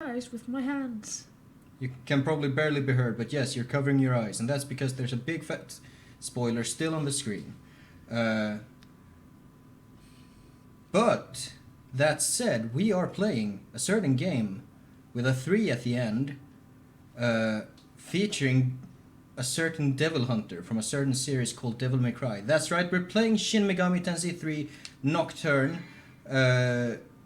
eyes with my hands. You can probably barely be heard, but yes, you're covering your eyes, and that's because there's a big fat spoiler still on the screen. But that said, we are playing a certain game with a 3 at the end, featuring a certain devil hunter from a certain series called Devil May Cry. That's right, we're playing Shin Megami Tensei 3 Nocturne,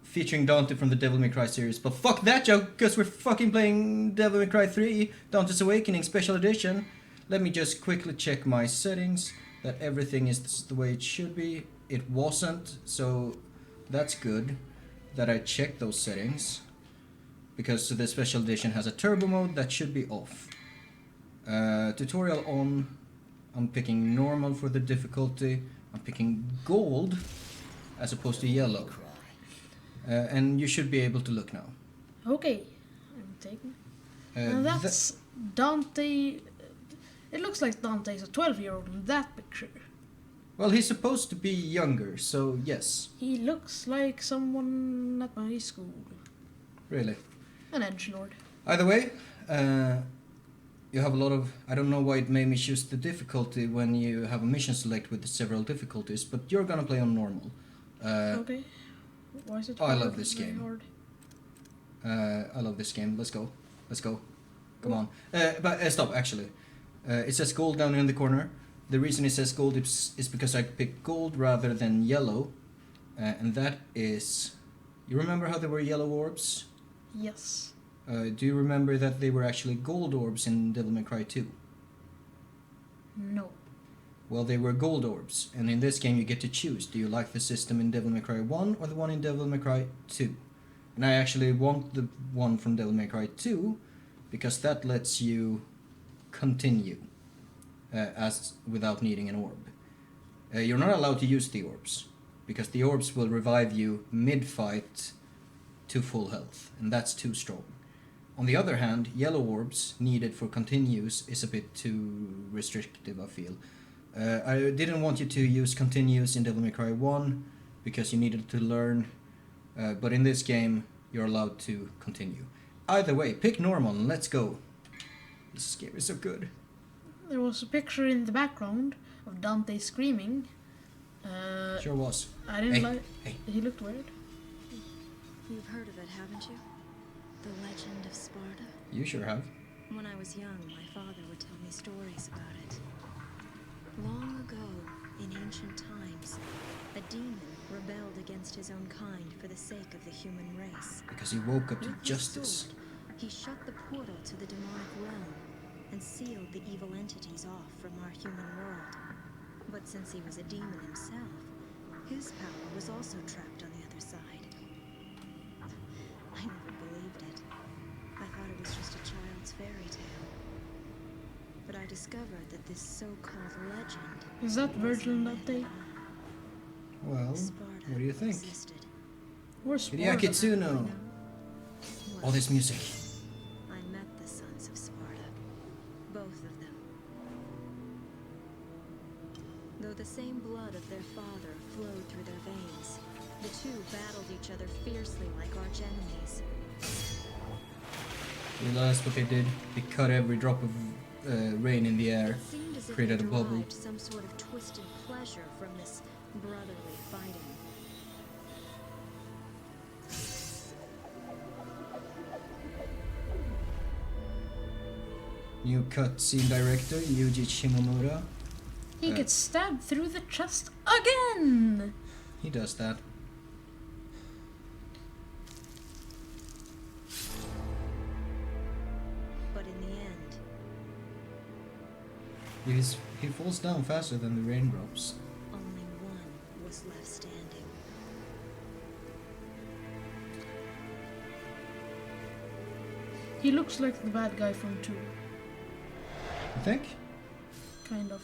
featuring Dante from the Devil May Cry series. But fuck that joke, because we're fucking playing Devil May Cry 3 Dante's Awakening Special Edition. Let me just quickly check my settings, that everything is the way it should be. It wasn't, so that's good that I checked those settings, because the special edition has a turbo mode that should be off. Tutorial on. I'm picking normal for the difficulty. I'm picking gold as opposed to yellow. And you should be able to look now. Okay, I'm taking. And that's Dante. It looks like Dante's a 12-year-old in that picture. Well, he's supposed to be younger, so yes. He looks like someone at my school. Really? An edgelord. Either way, you have a lot of... I don't know why it made me choose the difficulty when you have a mission select with several difficulties, but you're gonna play on normal. Okay. Why is it I hard? love this game. I love this game. Let's go. Let's go. Come on. But stop, actually. It says gold down in the corner. The reason it says gold is because I picked gold rather than yellow. And that is... You remember how there were yellow orbs? Yes. Do you remember that they were actually gold orbs in Devil May Cry 2? No. Well, they were gold orbs, and in this game you get to choose. Do you like the system in Devil May Cry 1 or the one in Devil May Cry 2? And I actually want the one from Devil May Cry 2, because that lets you continue as without needing an orb. You're not allowed to use the orbs, because the orbs will revive you mid-fight to full health, and that's too strong. On the other hand, yellow orbs needed for continues is a bit too restrictive, I feel. I didn't want you to use continues in Devil May Cry 1 because you needed to learn, but in this game you're allowed to continue. Either way, pick normal and let's go. This game is so good. There was a picture in the background of Dante screaming. Sure was. I didn't Hey, like... hey. He looked weird. You've heard of it, haven't you? The legend of Sparta? You sure have. When I was young, my father would tell me stories about it. Long ago, in ancient times, a demon rebelled against his own kind for the sake of the human race. Because he woke up to With his justice. sword, he shut the portal to the demonic realm and sealed the evil entities off from our human world. But since he was a demon himself, his power was also trapped on the other side. I never believed it. I thought it was just a child's fairy tale. But I discovered that this so-called legend... Is that Virgil Dante? Well, Sparta what do you think? existed. Or Sparta? Hideaki Tsuno. All this music. I met the sons of Sparta. Both of them. Though the same blood of their father flowed through their veins, the two battled each other fiercely like arch enemies. Realize what they did? They cut every drop of rain in the air, It seemed as if created a they bubble. derived some sort of twisted pleasure from this brotherly fighting. New cutscene director, Yuji Shimomura. He gets stabbed through the chest again! He does that. But in the end, He falls down faster than the raindrops. only one was left standing. He looks like the bad guy from 2. You think? Kind of.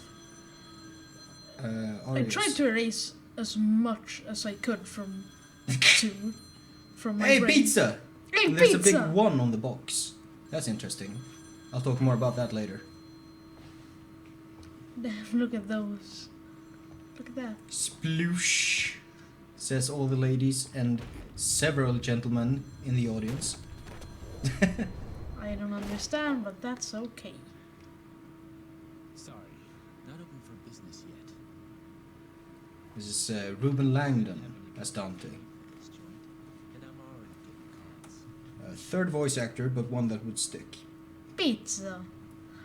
I Arius. tried to erase as much as I could from 2. From my Hey, brain. pizza! Hey, And there's pizza! a big 1 on the box. That's interesting. I'll talk more about that later. Damn, look at those. Look at that. Sploosh, says all the ladies and several gentlemen in the audience. I don't understand, but that's okay. Sorry, not open for business yet. This is Ruben Langdon as Dante. This joint, and I'm already getting cards. Third voice actor, but one that would stick. Pizza.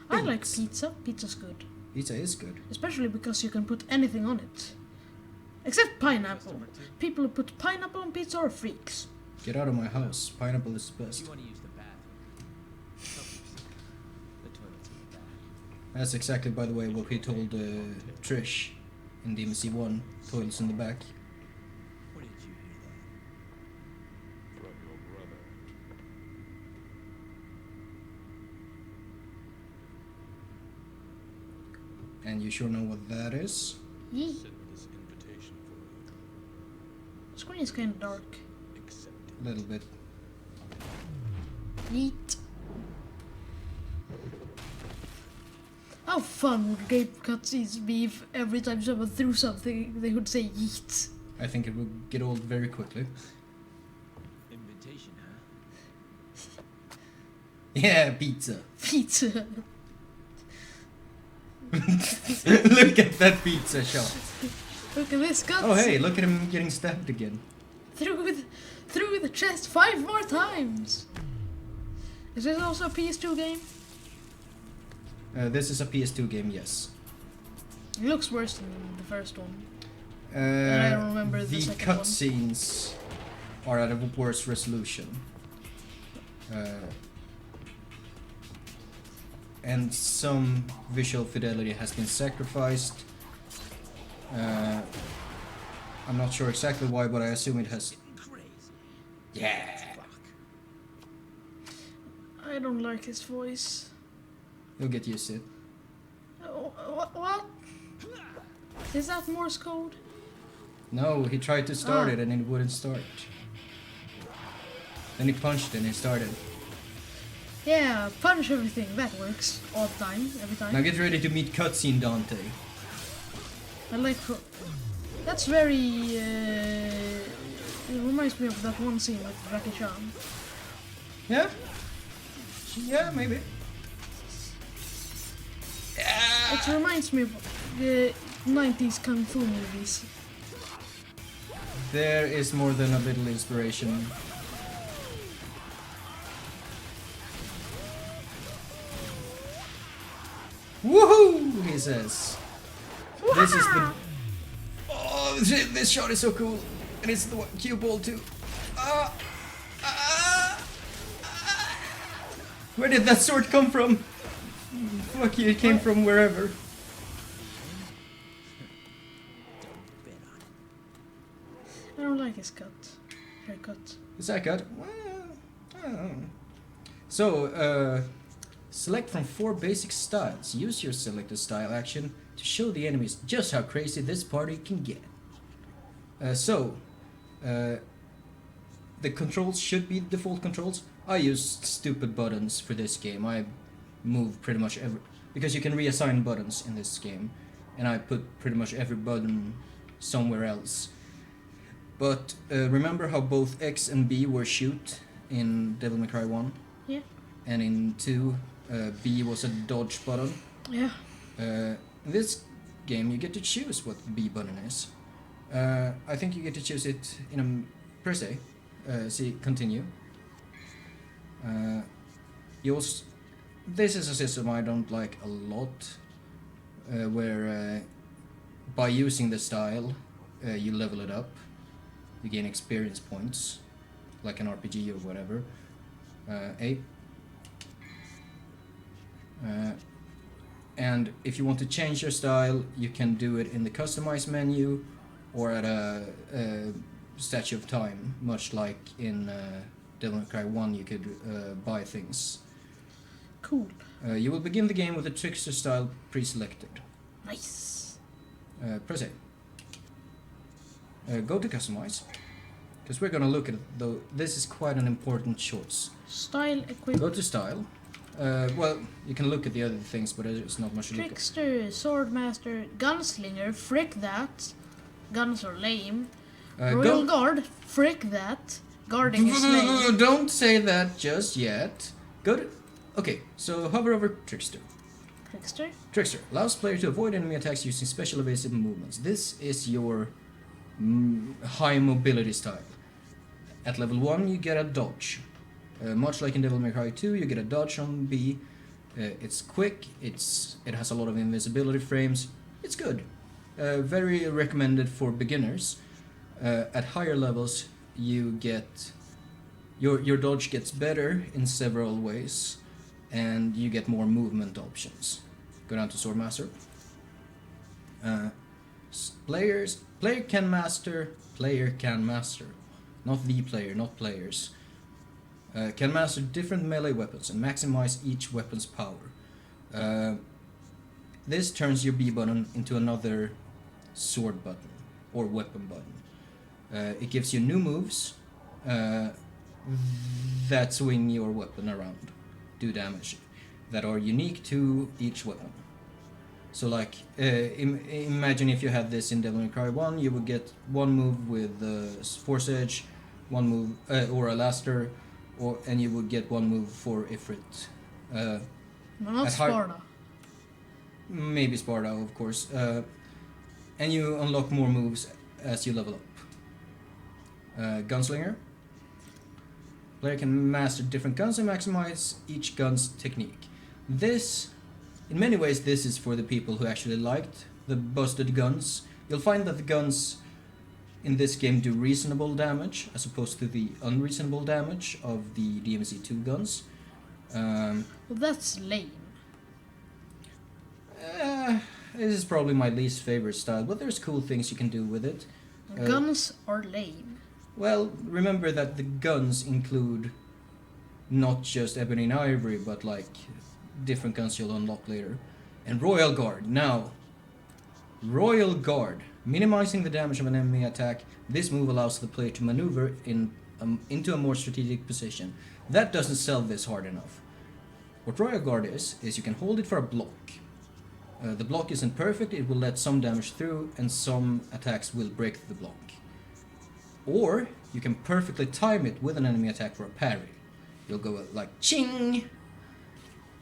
I like Pizza. pizza. Pizza's good. Pizza is good. Especially because you can put anything on it. Except pineapple. People who put pineapple on pizza are freaks. Get out of my house. Pineapple is the If best. you want to use the bathroom, help yourself. The toilet's in the back. That's exactly, by the way, what we told Trish in DMC1. Toilets in the back. Where did you hear that? From your brother. And you sure know what that is? Yee. Sent me this invitation for The screen is kind of dark. accept A little bit. Yeet. How fun would game cutscenes be if every time someone threw something they would say yeet? I think it will get old very quickly. Invitation, huh? Yeah, pizza. Pizza. Look at that pizza shot. Look at this cutscene. Oh hey, look at him getting stabbed again. Through the chest 5 more times. Is this also a PS2 game? This is a PS2 game, yes. It looks worse than the first one. I don't remember the second one. cutscenes are at a worse resolution. And some visual fidelity has been sacrificed. I'm not sure exactly why, but I assume it has. Crazy. Yeah! I don't like his voice. You'll get used to it. What? Is that Morse code? No, he tried to start it and it wouldn't start. Then he punched it and it started. Yeah, punch everything. That works all the time, every time. Now get ready to meet cutscene Dante. I like. That's very. It reminds me of that one scene with Jackie Chan. Yeah? Yeah, maybe. It reminds me of the 90s kung fu movies. There is more than a little inspiration. Woohoo! He says. This is the. Oh, shit, this shot is so cool. And it's the cue ball too. Ah! Ah! Ah! Where did that sword come from? Fuck you, it came from wherever. Don't bet on it. I don't like his haircut. Is that good? Well, I don't know. So, select from 4 basic styles. Use your selected style action to show the enemies just how crazy this party can get. The controls should be default controls. I used stupid buttons for this game. I move pretty much every... Because you can reassign buttons in this game. And I put pretty much every button somewhere else. But remember how both X and B were shoot in Devil May Cry 1? Yeah. And in 2, B was a dodge button. Yeah. In this game, you get to choose what the B button is. I think you get to choose it in a per se. See, continue. This is a system I don't like a lot, where by using the style, you level it up. You gain experience points, like an RPG or whatever. A. And if you want to change your style, you can do it in the customize menu or at a statue of time, much like in Devil May Cry 1 you could buy things. Cool. You will begin the game with a trickster style pre-selected. Nice. Press A. Go to customize, because we're gonna look at it, though this is quite an important choice. Style equip. Go to style. Well, you can look at the other things, but there's not much to look at. Trickster, Swordmaster, Gunslinger, frick that. Guns are lame. Royal Guard, frick that. guarding his name. Don't say that just yet. Good. Okay, so hover over Trickster. Trickster? Trickster allows player to avoid enemy attacks using special evasive movements. This is your high mobility style. At level 1 you get a dodge. Much like in Devil May Cry 2, you get a dodge on B. It's quick, it has a lot of invisibility frames. It's good. Very recommended for beginners. At higher levels you get your dodge gets better in several ways, and you get more movement options. Go down to Swordmaster. Player can master, not the player, not players. Can master different melee weapons and maximize each weapon's power. This turns your B button into another sword button or weapon button. It gives you new moves that swing your weapon around, do damage, that are unique to each weapon. So like, imagine if you had this in Devil May Cry 1, you would get one move with Force Edge, one move, or Alaster, and you would get one move for Ifrit. But not Sparta. Maybe Sparta, of course. And you unlock more moves as you level up. Gunslinger. Player can master different guns and maximize each gun's technique. This, in many ways, this is for the people who actually liked the busted guns. You'll find that the guns in this game do reasonable damage as opposed to the unreasonable damage of the DMC2 guns. Well, that's lame. This is probably my least favorite style, but there's cool things you can do with it. Guns are lame. Well, remember that the guns include not just Ebony and Ivory, but like different guns you'll unlock later. And Royal Guard. Now, Royal Guard. Minimizing the damage of an enemy attack, this move allows the player to maneuver into a more strategic position. That doesn't sell this hard enough. What Royal Guard is you can hold it for a block. The block isn't perfect, it will let some damage through, and some attacks will break the block. Or you can perfectly time it with an enemy attack for a parry. You'll go like ching,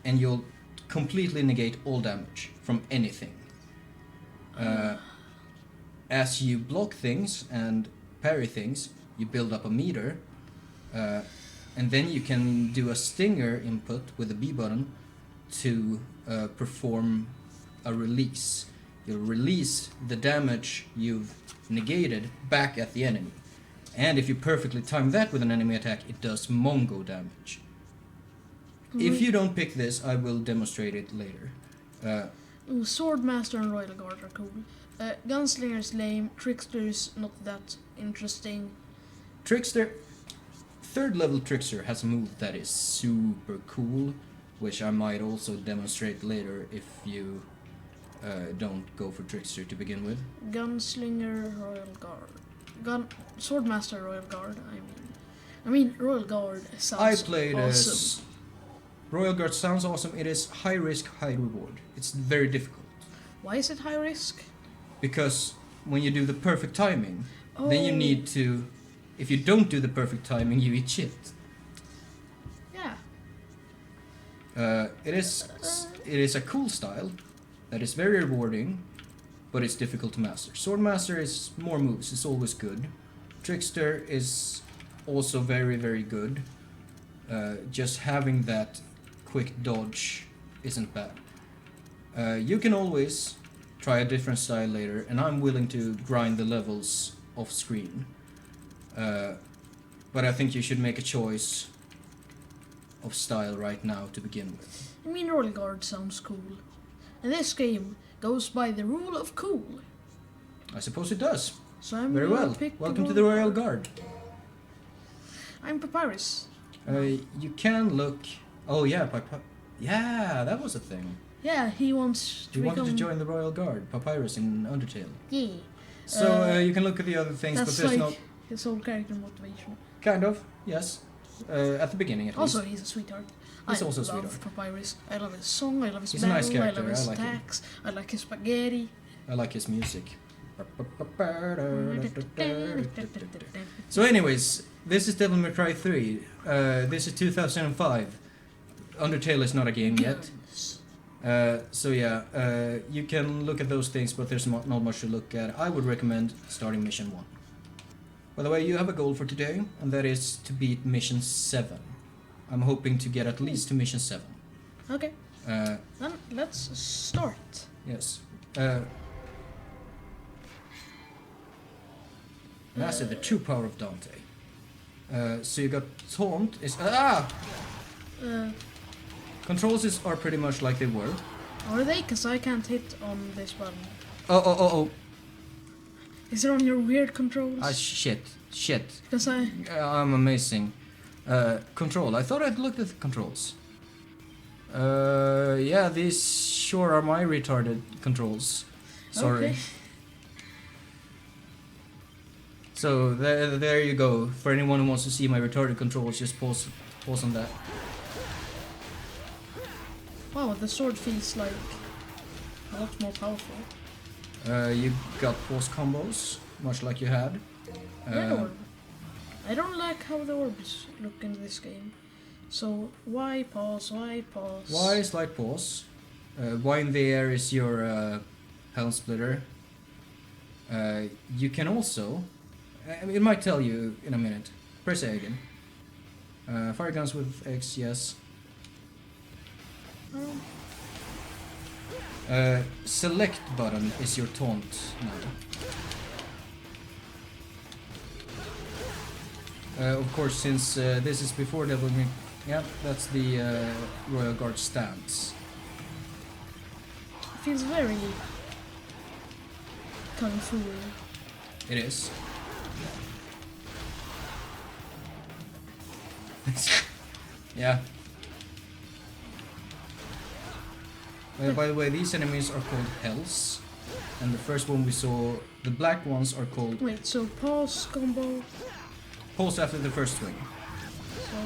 and you'll completely negate all damage from anything. As you block things and parry things, you build up a meter, and then you can do a stinger input with the B button to perform a release. You'll release the damage you've negated back at the enemy. And if you perfectly time that with an enemy attack, it does Mongo damage. If you don't pick this, I will demonstrate it later. Swordmaster and Royal Guard are cool. Gunslinger's lame, Trickster's not that interesting. Trickster, 3rd level Trickster has a move that is super cool, which I might also demonstrate later if you don't go for Trickster to begin with. Gunslinger, Royal Guard. Swordmaster, Royal Guard, I mean Royal Guard sounds I played awesome. as Royal Guard sounds awesome. It is high risk, high reward. It's very difficult. Why is it high risk? Because when you do the perfect timing, then you need to... If you don't do the perfect timing, you eat shit. Yeah. It is a cool style that is very rewarding, but it's difficult to master. Swordmaster is more moves, it's always good. Trickster is also very, very good. Just having that quick dodge isn't bad. You can always try a different style later, and I'm willing to grind the levels off screen. But I think you should make a choice of style right now to begin with. I mean, Royal Guard sounds cool. And this game goes by the rule of cool. I suppose it does. So I'm Very gonna well. pick Welcome to the Royal Guard. I'm Papyrus. You can look... Oh yeah, yeah, that was a thing. Yeah, he wants to He wanted to become... join the Royal Guard, Papyrus in Undertale. Yeah. So you can look at the other things, but That's there's like no... his whole character motivation. Kind of, yes. At the beginning, at Also, least. he's a sweetheart. He's I also a love sweetheart. Papyrus. I love his song, I love his He's a battle, nice character, I love his I like him. attacks, I like his spaghetti. I like his music. So anyways, this is Devil May Cry 3. This is 2005. Undertale is not a game yet. So yeah, you can look at those things, but there's not much to look at. I would recommend starting Mission 1. By the way, you have a goal for today, and that is to beat Mission 7. I'm hoping to get at least to Mission 7. Okay. Then let's start. Yes. Master the true power of Dante. So you got taunt is controls are pretty much like they were. Are they? Cause I can't hit on this button. Oh. Is it on your weird controls? Shit. Cause I'm amazing. Control. I thought I'd looked at the controls. Yeah, these sure are my retarded controls. Sorry. Okay. So there you go. For anyone who wants to see my retarded controls, just pause on that. Wow, the sword feels like a lot more powerful. You got pause combos, much like you had. Yeah, I don't like how the orbs look in this game. So why pause? Y is like pause. Y in the air is your helm splitter. You can also, it might tell you in a minute. Press A again. Fire guns with X, yes. Select button is your taunt now. Of course, since this is before Devil May... Yeah, that's the Royal Guard stance. It feels very kung fu. It is. Yeah. By the way, these enemies are called Hells. And the first one we saw, the black ones are called... Wait, so pause combo. Pause after the first swing. So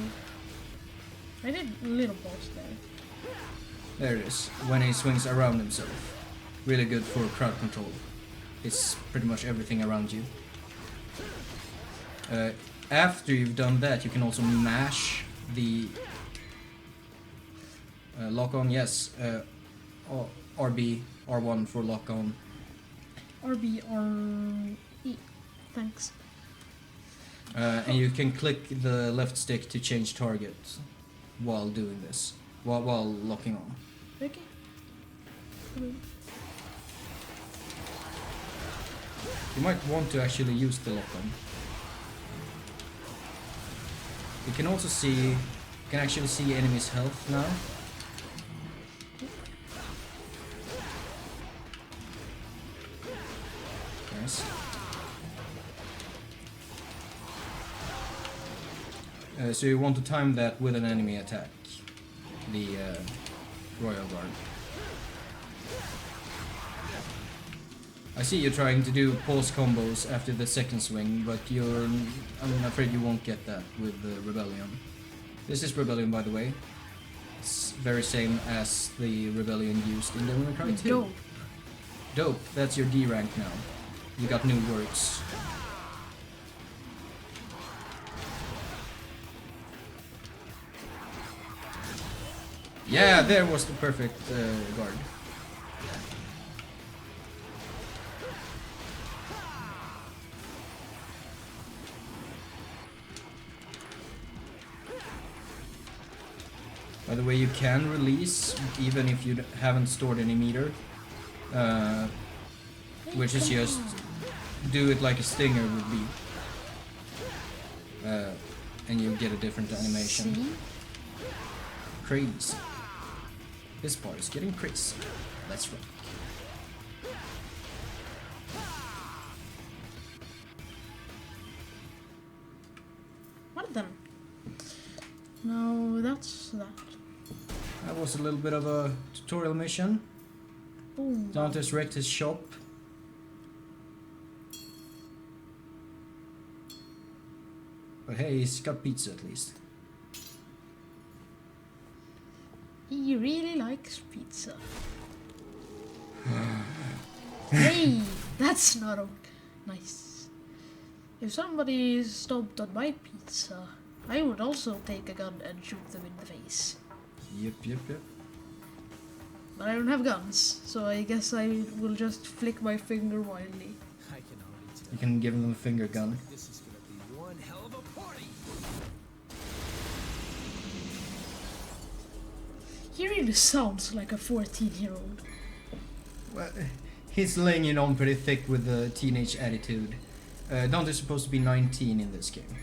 I did a little pause there. There it is, when he swings around himself. Really good for crowd control. It's pretty much everything around you. After you've done that, you can also mash the lock on, yes. RB, R1 for lock on. RB, R-E. Thanks. And you can click the left stick to change target while doing this, while locking on. Okay. You might want to actually use the lock on. You can also see, actually see enemies' health now. Nice. So you want to time that with an enemy attack, the Royal Guard. I see you're trying to do pause combos after the second swing, but I'm afraid you won't get that with the Rebellion. This is Rebellion, by the way. It's very same as the Rebellion used in Devil May Cry 2. Dope. Dope, that's your D rank now. You got new words. Yeah, there was the perfect guard. By the way, you can release even if you haven't stored any meter, which is just do it like a stinger would be, and you get a different animation. See? Crazy. This part is getting crazy. Let's rock. What then? No, that's that. That was a little bit of a tutorial mission. Boom. Dante's wrecked his shop. But hey, he's got pizza at least. He really likes pizza. Hey, that's not nice. If somebody stomped on my pizza, I would also take a gun and shoot them in the face. Yep. But I don't have guns, so I guess I will just flick my finger wildly. I can already tell. You can give them a finger gun. This is gonna be one hell of a party. He really sounds like a 14-year-old. Well, he's laying it on pretty thick with a teenage attitude. Dante's supposed to be 19 in this game.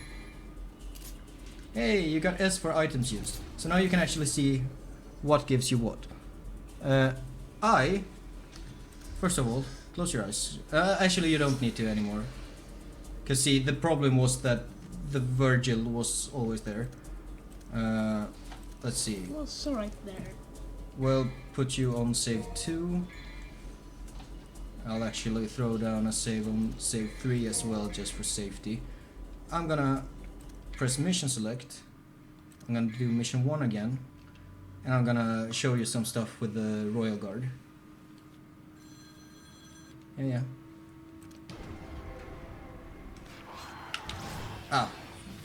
Hey, you got S for items used. So now you can actually see what gives you what. First of all, close your eyes. Actually, you don't need to anymore. Because see, the problem was that the Virgil was always there. Let's see. It was right there. We'll put you on save 2. I'll actually throw down a save on save 3 as well, just for safety. I'm gonna press mission select. I'm gonna do mission 1 again. And I'm gonna show you some stuff with the Royal Guard. Yeah. Ah,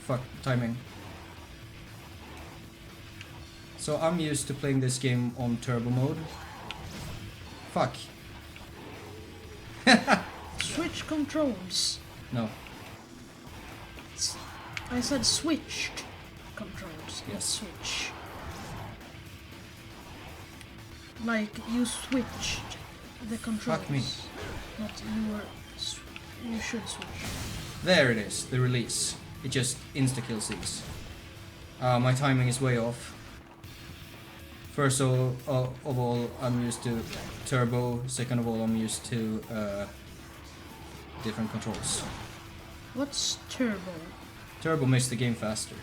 fuck, timing. So I'm used to playing this game on turbo mode. Fuck. Switch controls. No. I said switched controls, not Yes. switch. Like you switched the controls. Fuck me. Not you were. You should switch. There it is, the release. It just insta-kills these. My timing is way off. First of all, I'm used to turbo. Second of all, I'm used to different controls. What's turbo? Turbo makes the game faster.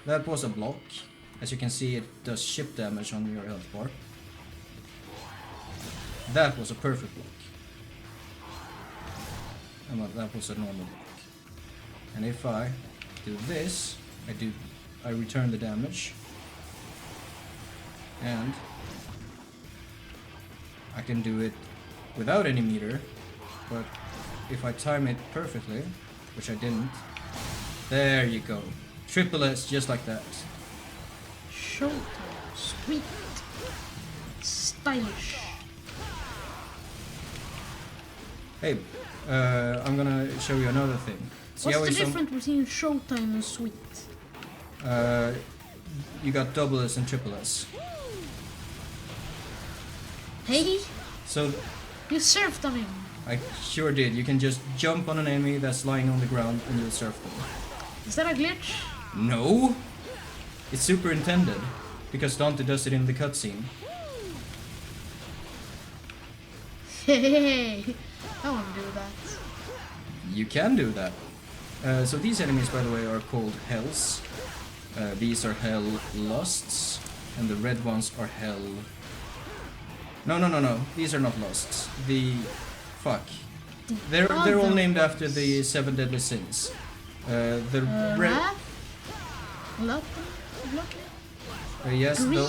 That was a block. As you can see, it does ship damage on your health bar. That was a perfect block. And that was a normal block. And if I do this, I return the damage. And I can do it without any meter, but if I time it perfectly, which I didn't, there you go. Triple S just like that. Showtime. Sweet. Stylish. Hey, I'm gonna show you another thing. See What's how the it's difference between showtime and sweet? you got double S and triple S. Hey, So you surfed on him. I sure did. You can just jump on an enemy that's lying on the ground and you'll surf them. Is that a glitch? No! It's superintended, because Dante does it in the cutscene. Hey, I want to do that. You can do that. So these enemies, by the way, are called Hells. These are Hell Lusts, and the red ones are Hell... No. These are not Lusts. Fuck. They're all named after the 7 deadly sins. The red... Wrath? yes, Greed?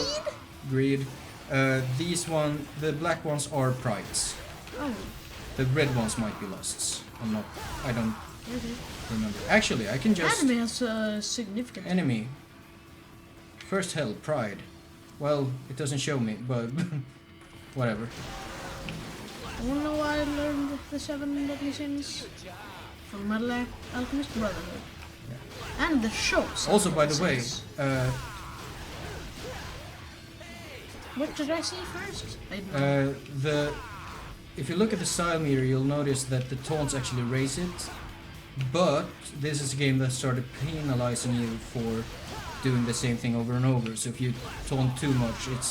Greed. The black ones are prides. Oh, The red ones might be lusts. I don't okay. remember. Actually, I can just... Anime has a significant... Enemy. First hell, pride. Well, it doesn't show me, but whatever. I wanna know why I learned the 7 deadly sins from Metal Alchemist Brotherhood. Yeah. And the show. Also, by the way, what did I see first? I don't know. if you look at the style meter, you'll notice that the taunts actually raise it. But this is a game that started penalizing you for doing the same thing over and over. So if you taunt too much, it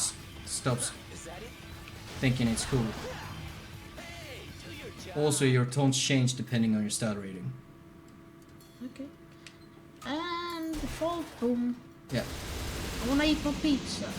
stops thinking it's cool. Also, your taunts change depending on your style rating. Okay. And default, boom. Yeah. I wanna eat my pizza.